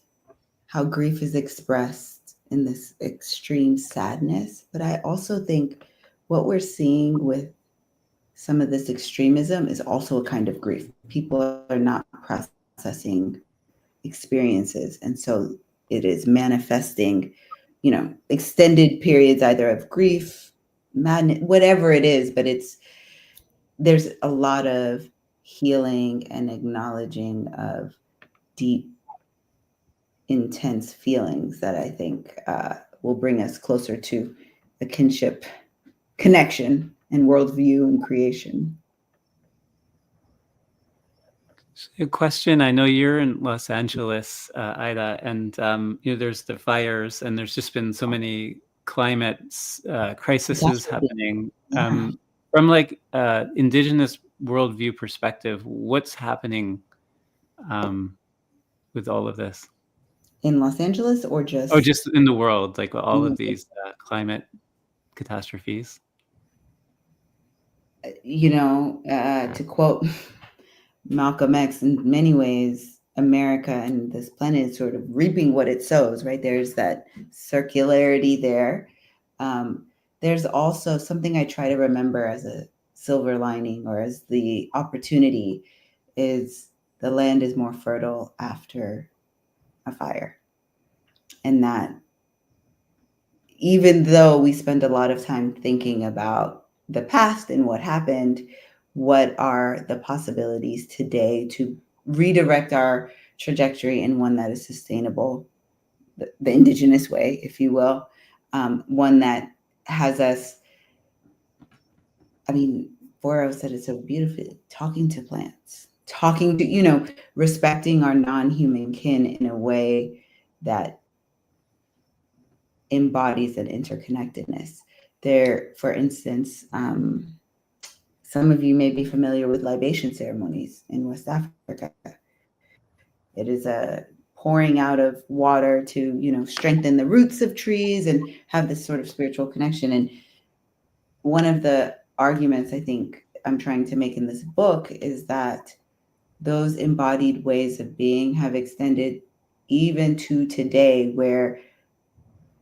how grief is expressed in this extreme sadness, but I also think what we're seeing with some of this extremism is also a kind of grief. People are not processing experiences, and so it is manifesting, extended periods either of grief, madness, whatever it is, but there's a lot of healing and acknowledging of deep, intense feelings that I think will bring us closer to the kinship connection and worldview and creation. A question. I know you're in Los Angeles, Aida, and there's the fires, and there's just been so many climate crises happening. From indigenous worldview perspective, what's happening with all of this? In Los Angeles, or just? Oh, just in the world, like all of these climate catastrophes. To quote Malcolm X, in many ways, America and this planet is sort of reaping what it sows, right? There's that circularity there. There's also something I try to remember as a silver lining, or as the opportunity, is the land is more fertile after a fire. And that even though we spend a lot of time thinking about the past and what happened, what are the possibilities today to redirect our trajectory in one that is sustainable, the indigenous way, if you will, one that has us, Boro said it so beautifully, talking to plants, talking to, respecting our non-human kin in a way that embodies an interconnectedness. There, for instance, some of you may be familiar with libation ceremonies in West Africa. It is a pouring out of water to, strengthen the roots of trees and have this sort of spiritual connection. And one of the arguments I think I'm trying to make in this book is that those embodied ways of being have extended even to today, where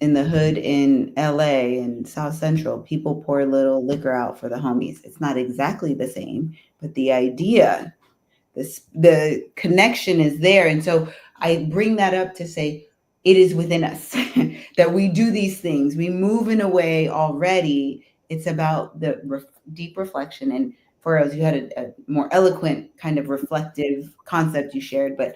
in the hood in LA and South Central, people pour a little liquor out for the homies. It's not exactly the same, but the idea, the connection is there. And so I bring that up to say it is within us that we do these things. We move in a way already. It's about the deep reflection. And for us, you had a more eloquent kind of reflective concept you shared, but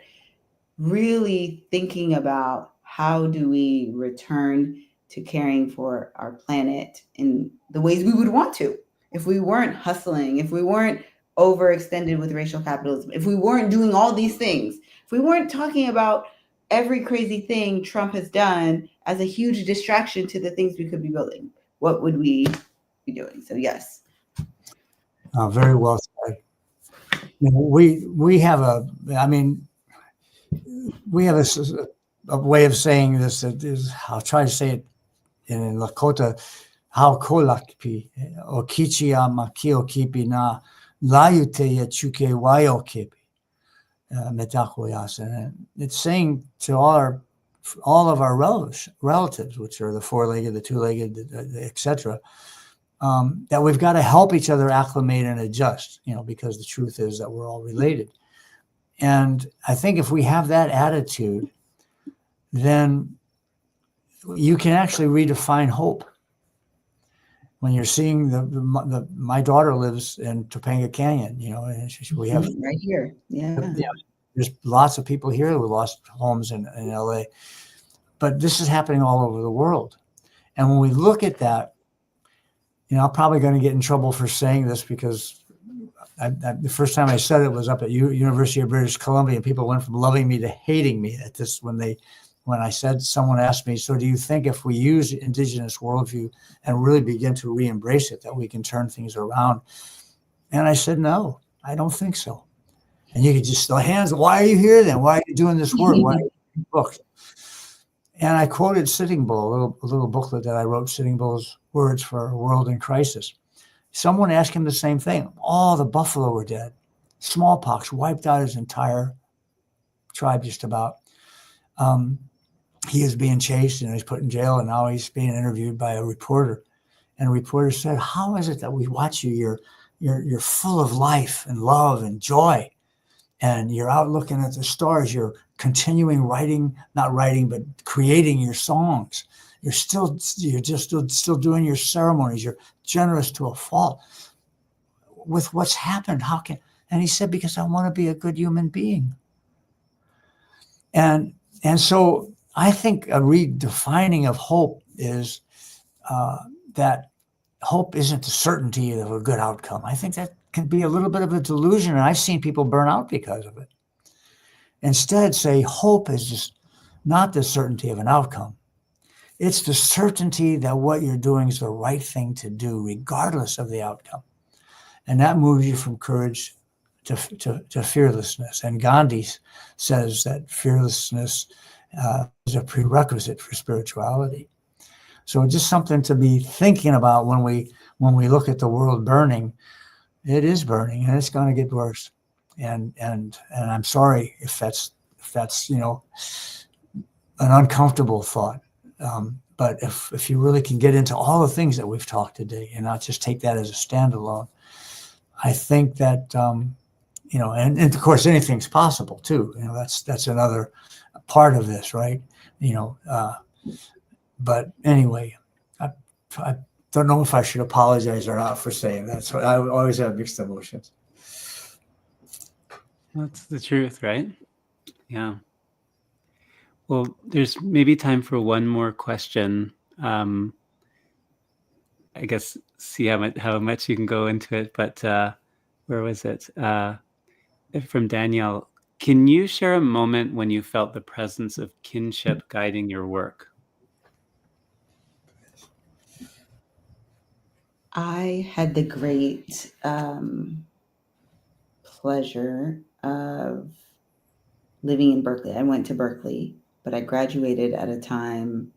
really thinking about how do we return to caring for our planet in the ways we would want to, if we weren't hustling, if we weren't overextended with racial capitalism, if we weren't doing all these things, if we weren't talking about every crazy thing Trump has done as a huge distraction to the things we could be building, what would we be doing? So yes. Very well said. We have a way of saying this that is, I'll try to say it in Lakota, how kolakpi o kichia makio kipi na layute ya chuke wayo kipi metakoyas. And it's saying to all our all of our relatives, which are the four-legged, the two-legged, etc., that we've got to help each other acclimate and adjust, because the truth is that we're all related. And I think if we have that attitude, then you can actually redefine hope. When you're seeing my daughter lives in Topanga Canyon, and we have right here. Yeah. There's lots of people here who lost homes in LA, but this is happening all over the world. And when we look at that, I'm probably going to get in trouble for saying this because the first time I said it was up at University of British Columbia, and people went from loving me to hating me at this when I said, someone asked me, so do you think if we use Indigenous worldview and really begin to re-embrace it, that we can turn things around? And I said, no, I don't think so. And you could just throw hands, why are you here then? Why are you doing this work? Why are you writing books? And I quoted Sitting Bull, a little booklet that I wrote, Sitting Bull's Words for a World in Crisis. Someone asked him the same thing. All the buffalo were dead. Smallpox wiped out his entire tribe just about. He is being chased and he's put in jail, and now he's being interviewed by a reporter. And the reporter said, how is it that we watch you? You're full of life and love and joy. And you're out looking at the stars. You're continuing not writing, but creating your songs. You're just still doing your ceremonies. You're generous to a fault. With what's happened, and he said, because I want to be a good human being. And so I think a redefining of hope is that hope isn't the certainty of a good outcome. I think that can be a little bit of a delusion, and I've seen people burn out because of it. Instead, say hope is just not the certainty of an outcome. It's the certainty that what you're doing is the right thing to do, regardless of the outcome. And that moves you from courage to fearlessness. And Gandhi says that fearlessness is a prerequisite for spirituality. So just something to be thinking about when we look at the world burning. It is burning, and it's going to get worse. And I'm sorry if that's an uncomfortable thought. But if you really can get into all the things that we've talked today and not just take that as a standalone, I think that and of course anything's possible too. That's another part of this, right? But anyway, I don't know if I should apologize or not for saying that. So I always have mixed emotions. That's the truth, right? Yeah. Well, there's maybe time for one more question. I guess see how much you can go into it, but where was it? From Danielle, can you share a moment when you felt the presence of kinship guiding your work? I had the great pleasure of living in Berkeley. I went to Berkeley, but I graduated at a time,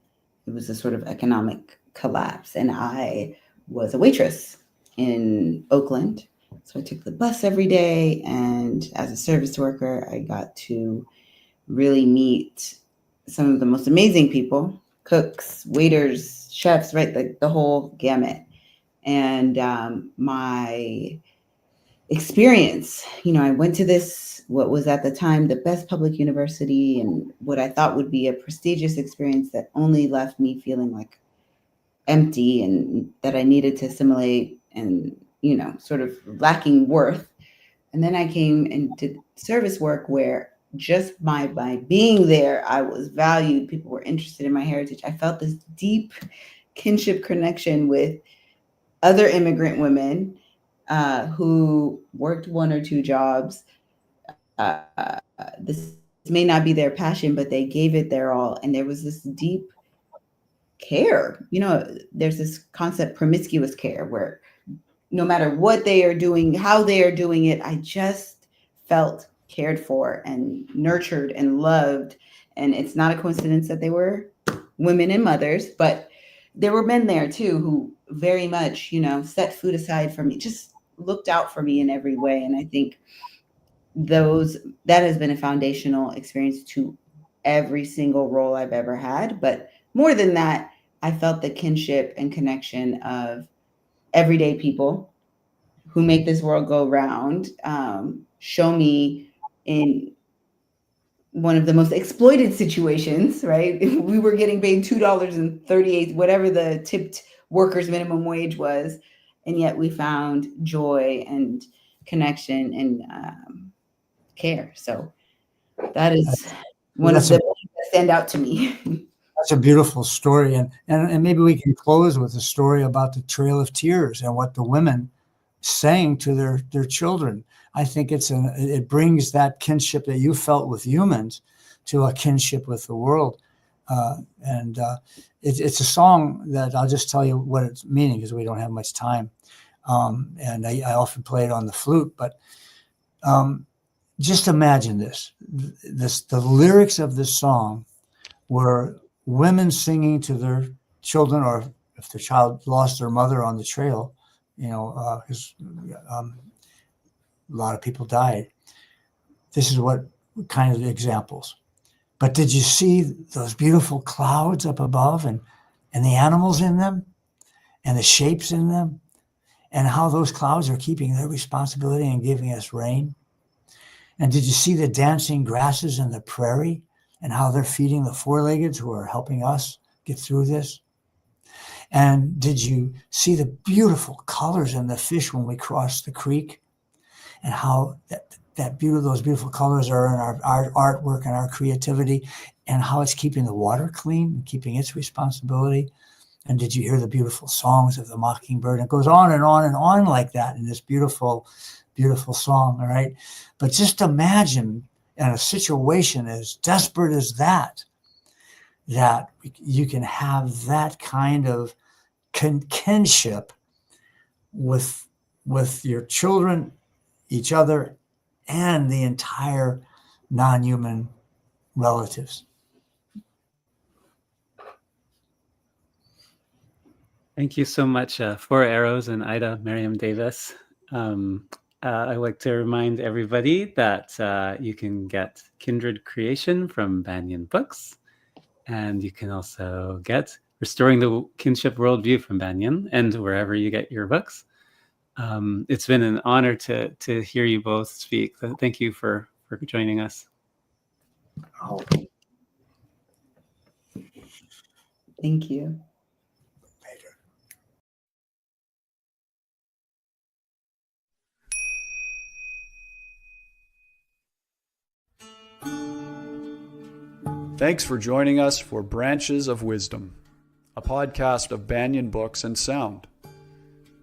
it was a sort of economic collapse, and I was a waitress in Oakland. So I took the bus every day, and as a service worker, I got to really meet some of the most amazing people, cooks, waiters, chefs, right? The whole gamut. And my experience, I went to this, what was at the time the best public university, and what I thought would be a prestigious experience that only left me feeling like empty and that I needed to assimilate and, sort of lacking worth. And then I came and did service work where just by being there, I was valued. People were interested in my heritage. I felt this deep kinship connection with other immigrant women who worked one or two jobs. This may not be their passion, but they gave it their all. And there was this deep care. There's this concept, promiscuous care, where no matter what they are doing, how they are doing it, I just felt cared for and nurtured and loved. And it's not a coincidence that they were women and mothers, but there were men there too who very much, set food aside for me, just looked out for me in every way. And I think that has been a foundational experience to every single role I've ever had. But more than that, I felt the kinship and connection of everyday people who make this world go round, show me in one of the most exploited situations, right? We were getting paid $2.38, whatever the tipped workers minimum wage was. And yet we found joy and connection and care. So that is one of the things that stand out to me. That's a beautiful story. And maybe we can close with a story about the Trail of Tears and what the women sang to their children. I think it brings that kinship that you felt with humans to a kinship with the world. It's a song that I'll just tell you what it's meaning because we don't have much time. And I often play it on the flute, but just imagine this. The lyrics of this song were women singing to their children, or if their child lost their mother on the trail, because a lot of people died. This is what kind of examples. But did you see those beautiful clouds up above and the animals in them and the shapes in them and how those clouds are keeping their responsibility and giving us rain? And did you see the dancing grasses in the prairie and how they're feeding the four-leggeds who are helping us get through this? And did you see the beautiful colors in the fish when we crossed the creek and how those beautiful colors are in our artwork and our creativity and how it's keeping the water clean and keeping its responsibility? And did you hear the beautiful songs of the mockingbird? It goes on and on and on like that in this beautiful, beautiful song, all right? But just imagine in a situation as desperate as that you can have that kind of kinship with your children, each other, and the entire non-human relatives. Thank you so much, Four Arrows and Aida Mariam Davis. I'd like to remind everybody that you can get Kindred Creation from Banyen Books, and you can also get Restoring the Kinship Worldview from Banyen, and wherever you get your books. It's been an honor to hear you both speak. Thank you for joining us. Thank you. Thanks for joining us for Branches of Wisdom, a podcast of Banyen Books and Sound,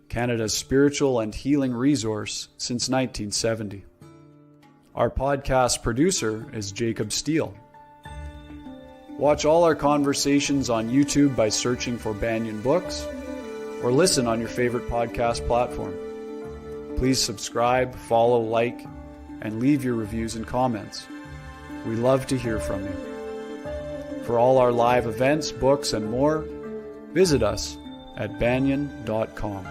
Canada's spiritual and healing resource since 1970. Our podcast producer is Jacob Steele. Watch all our conversations on YouTube by searching for Banyen Books, or listen on your favorite podcast platform. Please subscribe, follow, like, and leave your reviews and comments. We love to hear from you. For all our live events, books, and more, visit us at banyen.com.